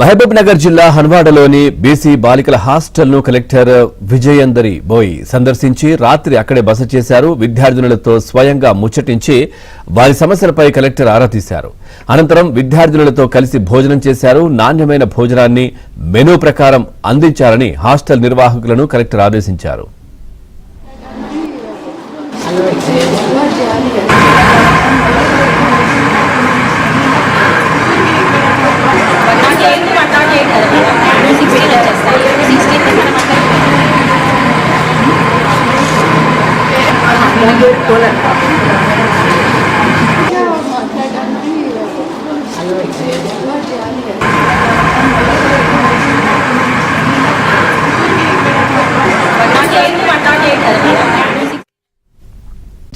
మహబూబ్ నగర్ జిల్లా హన్వాడలోని బీసీ బాలికల హాస్టల్ను కలెక్టర్ విజయేందరి బోయి సందర్శించి రాత్రి అక్కడే బస చేశారు. విద్యార్థినులతో స్వయంగా ముచ్చటించి వారి సమస్యలపై కలెక్టర్ ఆరా తీశారు. అనంతరం విద్యార్థినులతో కలిసి భోజనం చేశారు. నాణ్యమైన భోజనాన్ని మెనూ ప్రకారం అందించాలని హాస్టల్ నిర్వాహకులను కలెక్టర్ ఆదేశించారు.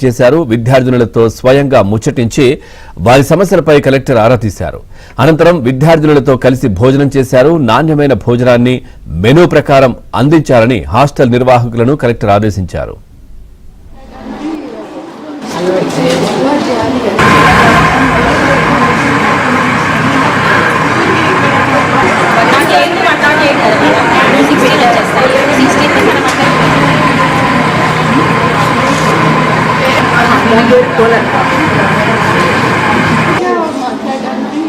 చేశారు. విద్యార్థినులతో స్వయంగా ముచ్చటించి వారి సమస్యలపై కలెక్టర్ ఆరా తీశారు. అనంతరం విద్యార్థినులతో కలిసి భోజనం చేశారు. నాణ్యమైన భోజనాన్ని మెనూ ప్రకారం అందించాలని హాస్టల్ నిర్వాహకులను కలెక్టర్ ఆదేశించారు. మాట్లాడడానికి